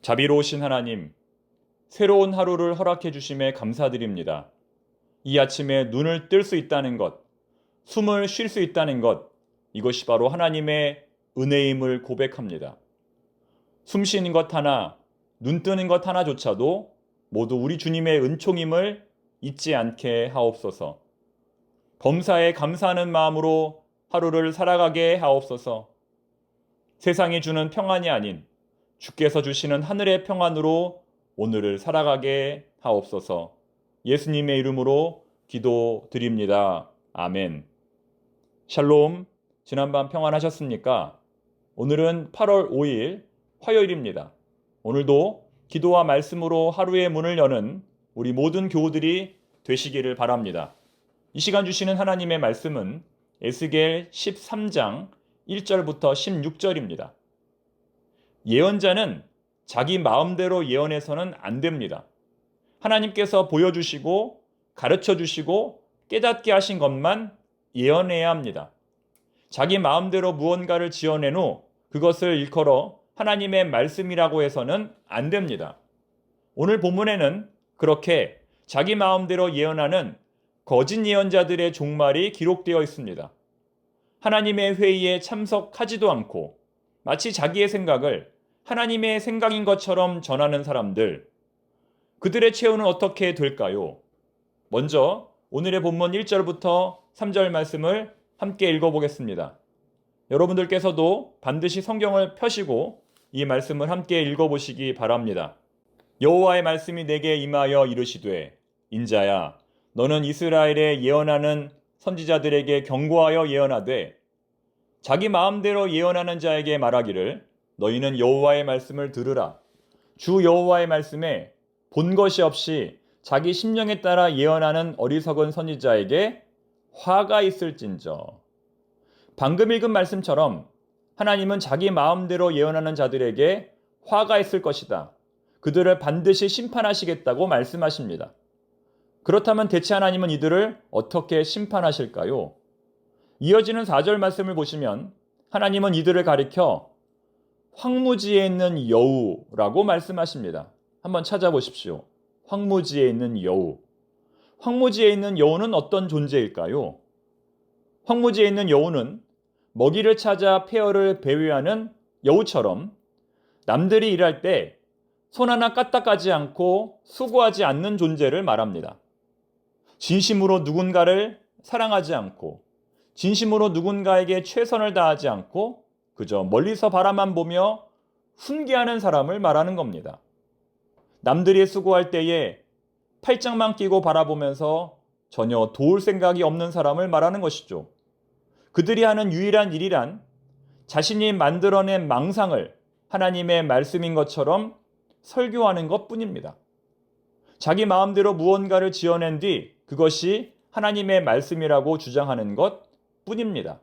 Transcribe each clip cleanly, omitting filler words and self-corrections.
자비로우신 하나님, 새로운 하루를 허락해 주심에 감사드립니다. 이 아침에 눈을 뜰 수 있다는 것, 숨을 쉴 수 있다는 것, 이것이 바로 하나님의 은혜임을 고백합니다. 숨 쉬는 것 하나, 눈 뜨는 것 하나조차도 모두 우리 주님의 은총임을 잊지 않게 하옵소서. 범사에 감사하는 마음으로 하루를 살아가게 하옵소서. 세상이 주는 평안이 아닌 주께서 주시는 하늘의 평안으로 오늘을 살아가게 하옵소서. 예수님의 이름으로 기도드립니다. 아멘. 샬롬, 지난밤 평안하셨습니까? 오늘은 8월 5일 화요일입니다. 오늘도 기도와 말씀으로 하루의 문을 여는 우리 모든 교우들이 되시기를 바랍니다. 이 시간 주시는 하나님의 말씀은 에스겔 13장 1절부터 16절입니다. 예언자는 자기 마음대로 예언해서는 안 됩니다. 하나님께서 보여주시고 가르쳐주시고 깨닫게 하신 것만 예언해야 합니다. 자기 마음대로 무언가를 지어낸 후 그것을 일컬어 하나님의 말씀이라고 해서는 안 됩니다. 오늘 본문에는 그렇게 자기 마음대로 예언하는 거짓 예언자들의 종말이 기록되어 있습니다. 하나님의 회의에 참석하지도 않고 마치 자기의 생각을 하나님의 생각인 것처럼 전하는 사람들, 그들의 최후는 어떻게 될까요? 먼저 오늘의 본문 1절부터 3절 말씀을 함께 읽어보겠습니다. 여러분들께서도 반드시 성경을 펴시고 이 말씀을 함께 읽어보시기 바랍니다. 여호와의 말씀이 내게 임하여 이르시되, 인자야, 너는 이스라엘에 예언하는 선지자들에게 경고하여 예언하되, 자기 마음대로 예언하는 자에게 말하기를, 너희는 여호와의 말씀을 들으라. 주 여호와의 말씀에 본 것이 없이 자기 심령에 따라 예언하는 어리석은 선지자에게 화가 있을진저. 방금 읽은 말씀처럼 하나님은 자기 마음대로 예언하는 자들에게 화가 있을 것이다. 그들을 반드시 심판하시겠다고 말씀하십니다. 그렇다면 대체 하나님은 이들을 어떻게 심판하실까요? 이어지는 4절 말씀을 보시면 하나님은 이들을 가리켜 황무지에 있는 여우라고 말씀하십니다. 한번 찾아보십시오. 황무지에 있는 여우. 황무지에 있는 여우는 어떤 존재일까요? 황무지에 있는 여우는 먹이를 찾아 폐허를 배회하는 여우처럼 남들이 일할 때 손 하나 까딱하지 않고 수고하지 않는 존재를 말합니다. 진심으로 누군가를 사랑하지 않고 진심으로 누군가에게 최선을 다하지 않고 그저 멀리서 바라만 보며 훈계하는 사람을 말하는 겁니다. 남들이 수고할 때에 팔짱만 끼고 바라보면서 전혀 도울 생각이 없는 사람을 말하는 것이죠. 그들이 하는 유일한 일이란 자신이 만들어낸 망상을 하나님의 말씀인 것처럼 설교하는 것뿐입니다. 자기 마음대로 무언가를 지어낸 뒤 그것이 하나님의 말씀이라고 주장하는 것뿐입니다.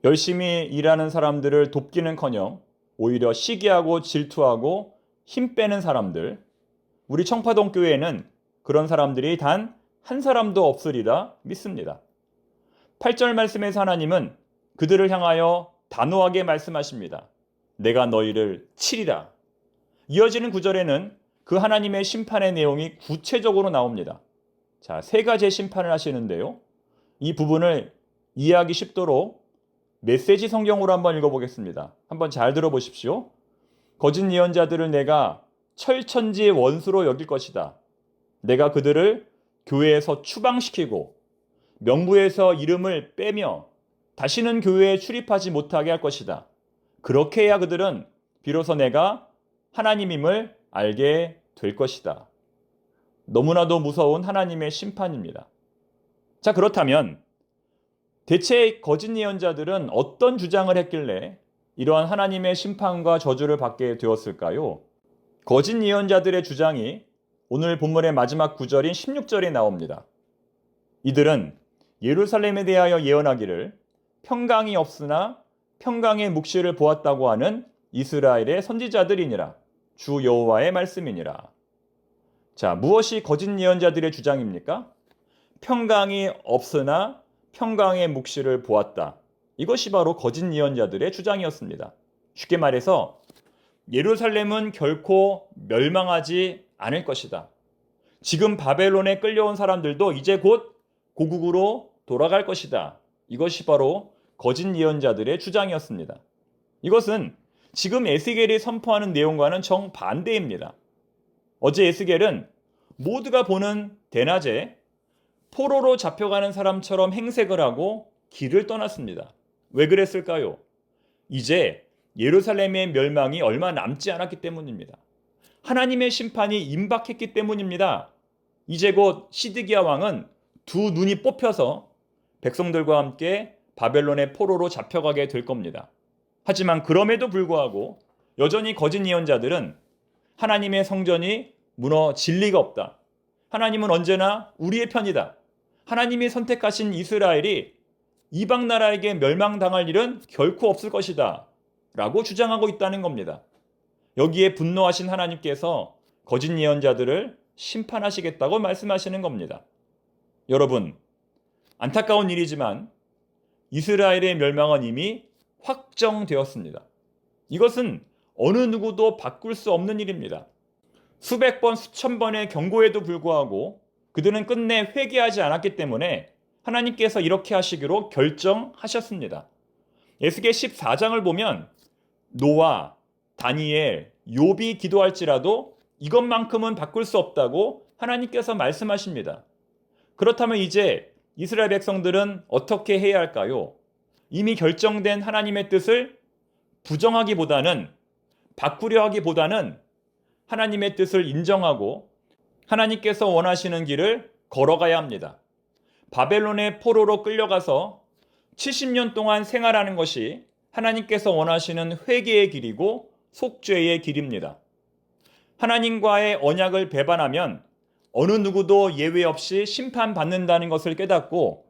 열심히 일하는 사람들을 돕기는커녕 오히려 시기하고 질투하고 힘 빼는 사람들, 우리 청파동 교회에는 그런 사람들이 단 한 사람도 없으리라 믿습니다. 8절 말씀에서 하나님은 그들을 향하여 단호하게 말씀하십니다. 내가 너희를 치리라. 이어지는 9절에는 그 하나님의 심판의 내용이 구체적으로 나옵니다. 자, 세 가지의 심판을 하시는데요. 이 부분을 이해하기 쉽도록 메시지 성경으로 한번 읽어보겠습니다. 한번 잘 들어보십시오. 거짓 예언자들을 내가 철천지의 원수로 여길 것이다. 내가 그들을 교회에서 추방시키고 명부에서 이름을 빼며 다시는 교회에 출입하지 못하게 할 것이다. 그렇게 해야 그들은 비로소 내가 하나님임을 알게 될 것이다. 너무나도 무서운 하나님의 심판입니다. 자, 그렇다면 대체 거짓 예언자들은 어떤 주장을 했길래 이러한 하나님의 심판과 저주를 받게 되었을까요? 거짓 예언자들의 주장이 오늘 본문의 마지막 구절인 16절에 나옵니다. 이들은 예루살렘에 대하여 예언하기를 평강이 없으나 평강의 묵시를 보았다고 하는 이스라엘의 선지자들이니라. 주 여호와의 말씀이니라. 자, 무엇이 거짓 예언자들의 주장입니까? 평강이 없으나 평강의 묵시를 보았다. 이것이 바로 거짓 예언자들의 주장이었습니다. 쉽게 말해서 예루살렘은 결코 멸망하지 않을 것이다. 지금 바벨론에 끌려온 사람들도 이제 곧 고국으로 돌아갈 것이다. 이것이 바로 거짓 예언자들의 주장이었습니다. 이것은 지금 에스겔이 선포하는 내용과는 정반대입니다. 어제 에스겔은 모두가 보는 대낮에 포로로 잡혀가는 사람처럼 행색을 하고 길을 떠났습니다. 왜 그랬을까요? 이제 예루살렘의 멸망이 얼마 남지 않았기 때문입니다. 하나님의 심판이 임박했기 때문입니다. 이제 곧 시드기야 왕은 두 눈이 뽑혀서 백성들과 함께 바벨론의 포로로 잡혀가게 될 겁니다. 하지만 그럼에도 불구하고 여전히 거짓 예언자들은 하나님의 성전이 무너질 리가 없다. 하나님은 언제나 우리의 편이다. 하나님이 선택하신 이스라엘이 이방 나라에게 멸망당할 일은 결코 없을 것이다. 라고 주장하고 있다는 겁니다. 여기에 분노하신 하나님께서 거짓 예언자들을 심판하시겠다고 말씀하시는 겁니다. 여러분, 안타까운 일이지만 이스라엘의 멸망은 이미 확정되었습니다. 이것은 어느 누구도 바꿀 수 없는 일입니다. 수백 번, 수천 번의 경고에도 불구하고 그들은 끝내 회개하지 않았기 때문에 하나님께서 이렇게 하시기로 결정하셨습니다. 에스겔 14장을 보면 노아, 다니엘, 욥이 기도할지라도 이것만큼은 바꿀 수 없다고 하나님께서 말씀하십니다. 그렇다면 이제 이스라엘 백성들은 어떻게 해야 할까요? 이미 결정된 하나님의 뜻을 부정하기보다는, 바꾸려 하기보다는 하나님의 뜻을 인정하고 하나님께서 원하시는 길을 걸어가야 합니다. 바벨론의 포로로 끌려가서 70년 동안 생활하는 것이 하나님께서 원하시는 회개의 길이고 속죄의 길입니다. 하나님과의 언약을 배반하면 어느 누구도 예외 없이 심판받는다는 것을 깨닫고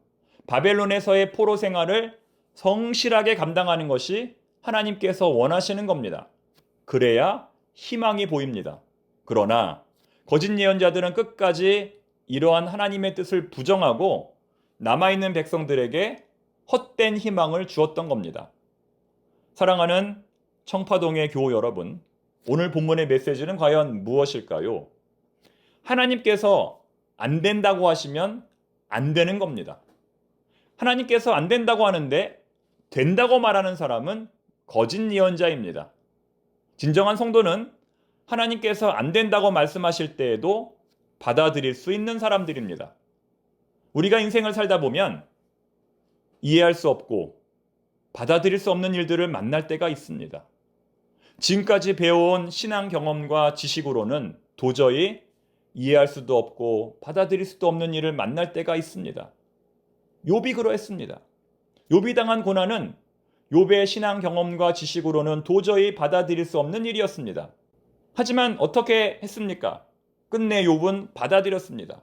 바벨론에서의 포로 생활을 성실하게 감당하는 것이 하나님께서 원하시는 겁니다. 그래야 희망이 보입니다. 그러나 거짓 예언자들은 끝까지 이러한 하나님의 뜻을 부정하고 남아있는 백성들에게 헛된 희망을 주었던 겁니다. 사랑하는 청파동의 교우 여러분, 오늘 본문의 메시지는 과연 무엇일까요? 하나님께서 안 된다고 하시면 안 되는 겁니다. 하나님께서 안 된다고 하는데 된다고 말하는 사람은 거짓 예언자입니다. 진정한 성도는 하나님께서 안 된다고 말씀하실 때에도 받아들일 수 있는 사람들입니다. 우리가 인생을 살다 보면 이해할 수 없고 받아들일 수 없는 일들을 만날 때가 있습니다. 지금까지 배워온 신앙 경험과 지식으로는 도저히 이해할 수도 없고 받아들일 수도 없는 일을 만날 때가 있습니다. 욥이 그러했습니다. 욥이 당한 고난은 욥의 신앙 경험과 지식으로는 도저히 받아들일 수 없는 일이었습니다. 하지만 어떻게 했습니까? 끝내 욥은 받아들였습니다.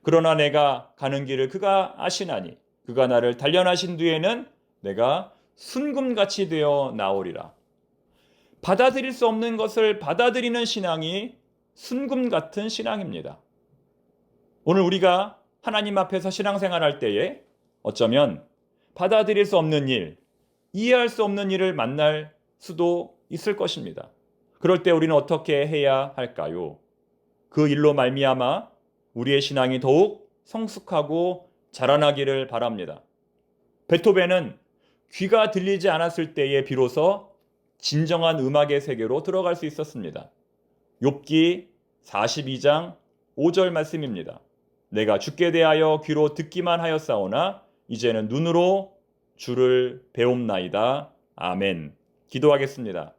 그러나 내가 가는 길을 그가 아시나니 그가 나를 단련하신 뒤에는 내가 순금같이 되어 나오리라. 받아들일 수 없는 것을 받아들이는 신앙이 순금 같은 신앙입니다. 오늘 우리가 하나님 앞에서 신앙생활할 때에 어쩌면 받아들일 수 없는 일, 이해할 수 없는 일을 만날 수도 있을 것입니다. 그럴 때 우리는 어떻게 해야 할까요? 그 일로 말미암아 우리의 신앙이 더욱 성숙하고 자라나기를 바랍니다. 베토벤은 귀가 들리지 않았을 때에 비로소 진정한 음악의 세계로 들어갈 수 있었습니다. 욥기 42장 5절 말씀입니다. 내가 주께 대하여 귀로 듣기만 하였사오나 이제는 눈으로 주를 배움나이다. 아멘. 기도하겠습니다.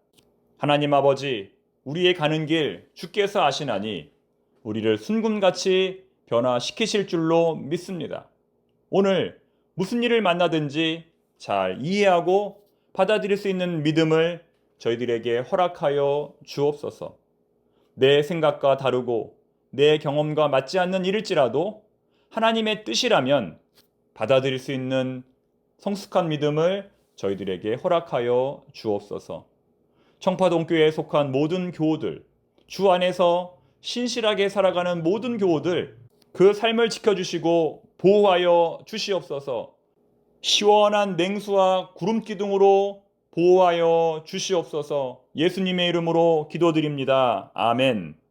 하나님 아버지, 우리의 가는 길 주께서 아시나니 우리를 순금같이 변화시키실 줄로 믿습니다. 오늘 무슨 일을 만나든지 잘 이해하고 받아들일 수 있는 믿음을 저희들에게 허락하여 주옵소서. 내 생각과 다르고 내 경험과 맞지 않는 일일지라도 하나님의 뜻이라면 받아들일 수 있는 성숙한 믿음을 저희들에게 허락하여 주옵소서. 청파동교회에 속한 모든 교우들, 주 안에서 신실하게 살아가는 모든 교우들, 그 삶을 지켜주시고 보호하여 주시옵소서. 시원한 냉수와 구름 기둥으로 보호하여 주시옵소서. 예수님의 이름으로 기도드립니다. 아멘.